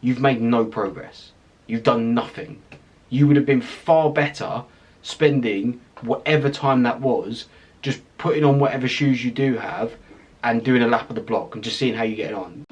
you've made no progress. You've done nothing. You would have been far better spending whatever time that was just putting on whatever shoes you do have and doing a lap of the block and just seeing how you get on.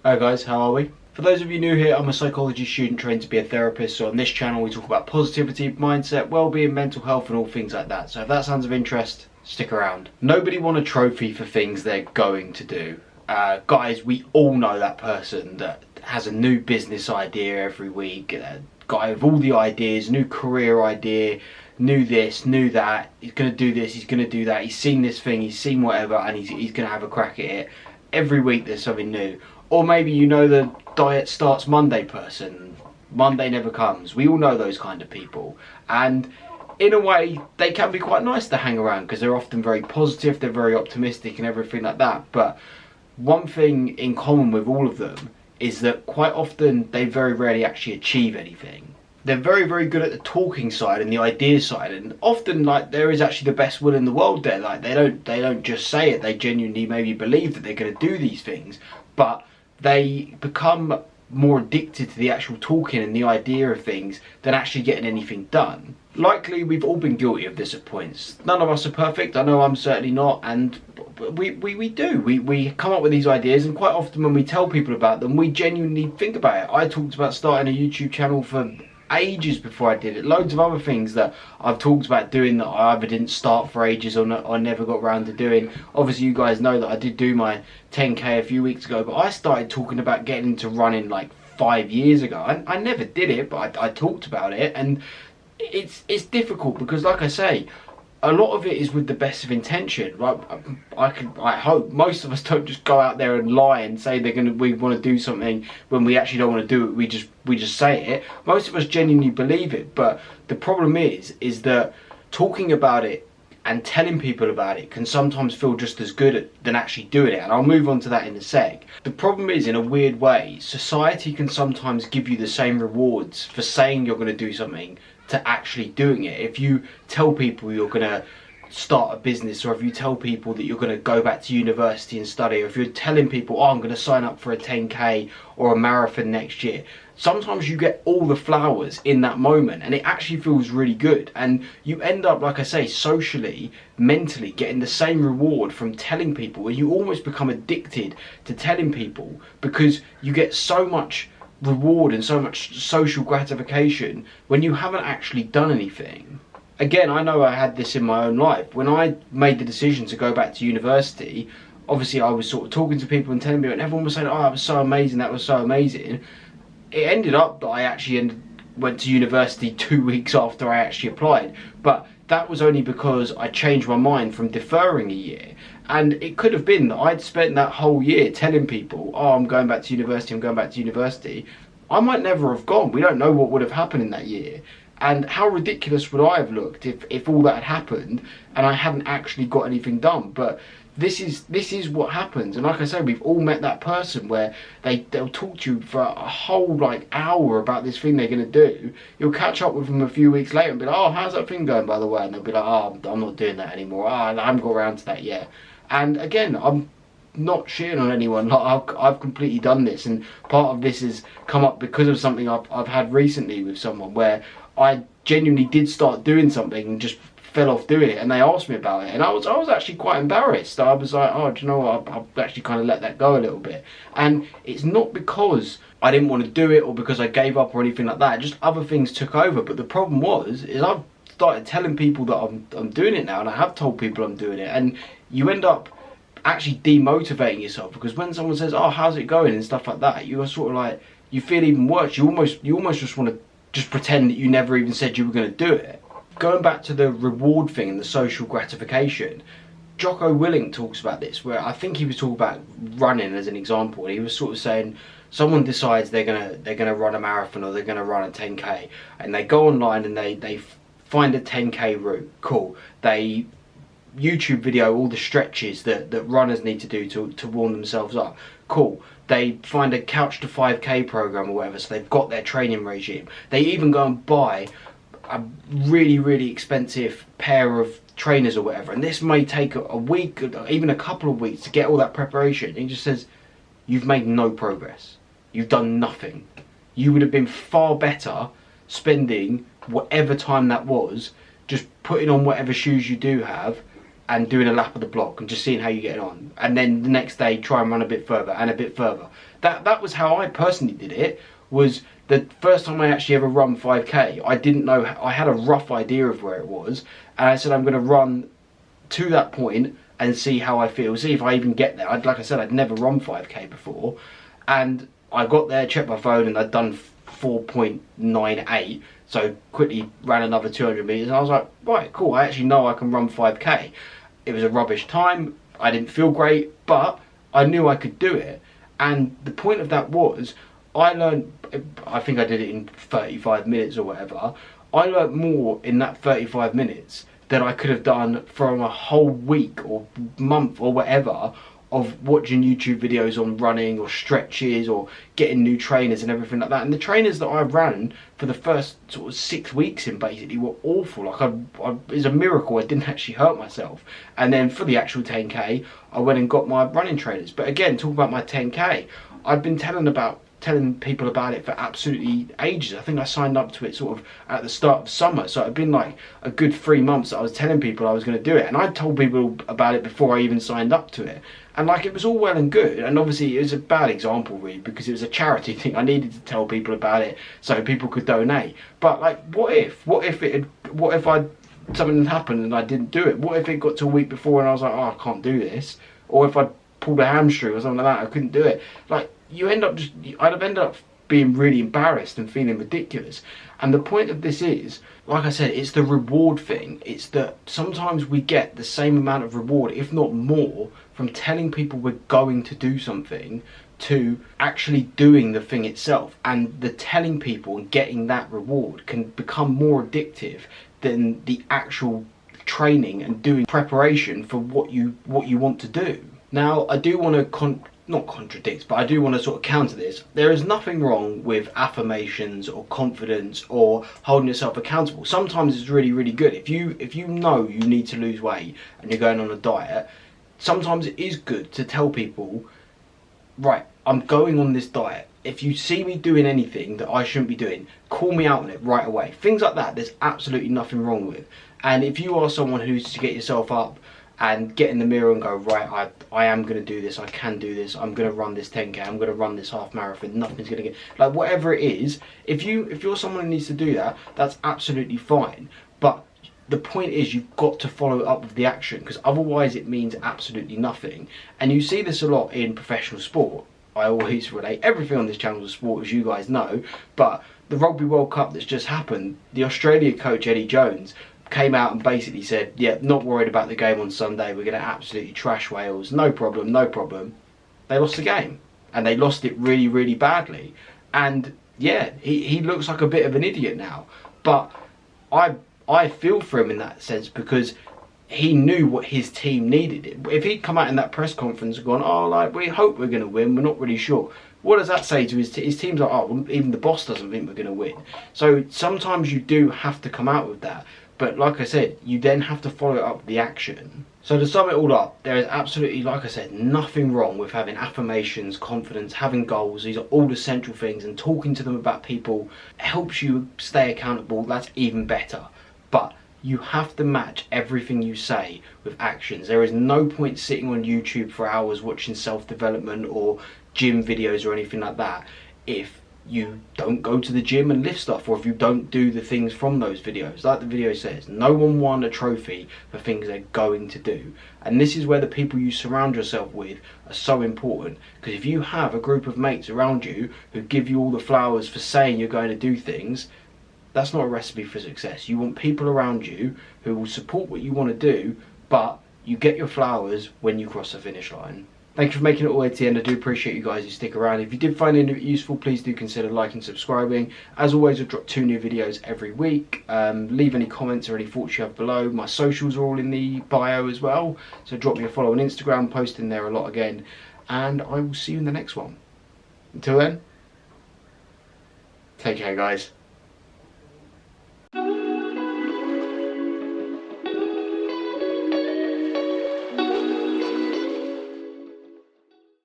Hi guys, how are we? For those of you new here, I'm a psychology student trained to be a therapist, so on this channel we talk about positivity, mindset, well-being, mental health and all things like that. So if that sounds of interest, stick around. Nobody wants a trophy for things they're going to do. Guys, we all know that person that has a new business idea every week, a guy with all the ideas, new career idea, new this, new that, he's going to do this, he's going to do that, he's seen this thing, he's seen whatever, and he's going to have a crack at it. Every week there's something new. Or maybe you know the diet starts Monday person, Monday never comes. We all know those kind of people, and in a way they can be quite nice to hang around because they're often very positive, they're very optimistic and everything like that. But one thing in common with all of them is that quite often they very rarely actually achieve anything. They're very, very good at the talking side and the idea side, and often like there is actually the best will in the world there. Like they don't just say it, they genuinely maybe believe that they're going to do these things, but they become more addicted to the actual talking and the idea of things than actually getting anything done. Likely we've all been guilty of this at points. None of us are perfect, I know I'm certainly not, and we come up with these ideas, and quite often when we tell people about them, we genuinely think about it. I talked about starting a YouTube channel for ages before I did it. Loads of other things that I've talked about doing that I either didn't start for ages or I never got around to doing. Obviously you guys know that I did do my 10k a few weeks ago, but I started talking about getting into running like 5 years ago. I never did it, but I talked about it, and it's difficult because, like I say, a lot of it is with the best of intention. Right? I hope most of us don't just go out there and lie and say we want to do something when we actually don't want to do it. We just say it. Most of us genuinely believe it, but the problem is that talking about it and telling people about it can sometimes feel just as good than actually doing it, and I'll move on to that in a sec. The problem is, in a weird way, society can sometimes give you the same rewards for saying you're going to do something to actually doing it. If you tell people you're going to start a business, or if you tell people that you're going to go back to university and study, or if you're telling people, oh, I'm going to sign up for a 10k or a marathon next year, sometimes you get all the flowers in that moment and it actually feels really good, and you end up, like I say, socially, mentally getting the same reward from telling people, and you almost become addicted to telling people because you get so much reward and so much social gratification when you haven't actually done anything. Again, I know I had this in my own life. When I made the decision to go back to university, obviously I was sort of talking to people and telling people, and everyone was saying, oh, that was so amazing, that was so amazing. It ended up that I actually went to university 2 weeks after I actually applied, but that was only because I changed my mind from deferring a year. And it could have been that I'd spent that whole year telling people, oh, I'm going back to university, I'm going back to university. I might never have gone. We don't know what would have happened in that year. And how ridiculous would I have looked if all that had happened and I hadn't actually got anything done. But this is what happens. And like I said, we've all met that person where they'll talk to you for a whole like hour about this thing they're going to do. You'll catch up with them a few weeks later and be like, oh, how's that thing going, by the way? And they'll be like, oh, I'm not doing that anymore. Oh, I haven't got around to that yet. And again, I'm not shitting on anyone. Like I've completely done this, and part of this has come up because of something I've had recently with someone where I genuinely did start doing something and just fell off doing it, and they asked me about it, and I was actually quite embarrassed. I was like, oh, do you know what, I've actually kind of let that go a little bit. And it's not because I didn't want to do it or because I gave up or anything like that, just other things took over. But the problem is I've started telling people that I'm doing it now, and I have told people I'm doing it, and you end up actually demotivating yourself, because when someone says, oh, how's it going and stuff like that, you're sort of like, you feel even worse. You almost just want to just pretend that you never even said you were going to do it. Going back to the reward thing and the social gratification, Jocko Willink talks about this, where I think he was talking about running as an example, and he was sort of saying someone decides they're gonna run a marathon or they're gonna run a 10k, and they go online and they find a 10k route. Cool. They YouTube video all the stretches that runners need to do to warm themselves up. Cool. They find a couch to 5k program or whatever, so they've got their training regime. They even go and buy a really expensive pair of trainers or whatever, and this may take a week or even a couple of weeks to get all that preparation. And he just says, you've made no progress, you've done nothing. You would have been far better spending whatever time that was just putting on whatever shoes you do have and doing a lap of the block and just seeing how you get on, and then the next day try and run a bit further and a bit further. That was how I personally did it. Was the first time I actually ever run 5k, I didn't know, I had a rough idea of where it was, and I said I'm going to run to that point and see how I feel, see if I even get there. Like I said, I'd never run 5k before, and I got there, checked my phone, and I'd done 4.98, so quickly ran another 200 meters, and I was like, right, cool, I actually know I can run 5k. It was a rubbish time, I didn't feel great, but I knew I could do it. And the point of that was, I learned, I think I did it in 35 minutes or whatever. I learned more in that 35 minutes than I could have done from a whole week or month or whatever of watching YouTube videos on running or stretches or getting new trainers and everything like that. And the trainers that I ran for the first sort of 6 weeks in basically were awful. Like it was a miracle I didn't actually hurt myself. And then for the actual 10k, I went and got my running trainers. But again, talking about my 10k, I've been telling people about it for absolutely ages. I think I signed up to it sort of at the start of summer, so it'd been like a good 3 months that I was telling people I was going to do it, and I told people about it before I even signed up to it. And like, it was all well and good, and obviously it was a bad example really, because it was a charity thing. I needed to tell people about it so people could donate. But like, what if something had happened and I didn't do it? What if it got to a week before and I was like, oh, I can't do this? Or if I pulled a hamstring or something like that, I couldn't do it. Like, I'd have ended up being really embarrassed and feeling ridiculous. And the point of this is, like I said, it's the reward thing. It's that sometimes we get the same amount of reward, if not more, from telling people we're going to do something to actually doing the thing itself. And the telling people and getting that reward can become more addictive than the actual training and doing preparation for what you want to do. Now, I do want to not contradict, but I do want to sort of counter this. There is nothing wrong with affirmations or confidence or holding yourself accountable. Sometimes it's really good. If you know you need to lose weight and you're going on a diet, sometimes it is good to tell people, right, I'm going on this diet. If you see me doing anything that I shouldn't be doing, call me out on it right away. Things like that, there's absolutely nothing wrong with. And if you are someone who's to get yourself up and get in the mirror and go, right, I am going to do this, I can do this, I'm going to run this 10k, I'm going to run this half marathon, nothing's going to get, like, whatever it is, if you're someone who needs to do that, that's absolutely fine. But the point is, you've got to follow it up with the action, because otherwise it means absolutely nothing. And you see this a lot in professional sport. I always relate everything on this channel to sport, as you guys know, but the Rugby World Cup that's just happened, the Australia coach Eddie Jones came out and basically said, yeah, not worried about the game on Sunday, we're going to absolutely trash Wales, no problem, no problem. They lost the game, and they lost it really badly. And yeah, he looks like a bit of an idiot now, but I feel for him in that sense, because he knew what his team needed. If he'd come out in that press conference and gone, oh, like, we hope we're going to win, we're not really sure, what does that say to his team's like, oh, well, even the boss doesn't think we're going to win. So sometimes you do have to come out with that. But like I said, you then have to follow it up with the action. So to sum it all up, there is absolutely, like I said, nothing wrong with having affirmations, confidence, having goals. These are all essential things, and talking to them about people helps you stay accountable. That's even better. But you have to match everything you say with actions. There is no point sitting on YouTube for hours watching self-development or gym videos or anything like that if you don't go to the gym and lift stuff, or if you don't do the things from those videos. Like the video says, no one won a trophy for things they're going to do. And this is where the people you surround yourself with are so important, because if you have a group of mates around you who give you all the flowers for saying you're going to do things, that's not a recipe for success. You want people around you who will support what you want to do, but you get your flowers when you cross the finish line. Thank you for making it all the way to the end. I do appreciate you guys who stick around. If you did find it useful, please do consider liking and subscribing. As always, I drop 2 new videos every week. Leave any comments or any thoughts you have below. My socials are all in the bio as well, so drop me a follow on Instagram, posting there a lot again, and I will see you in the next one. Until then, take care, guys.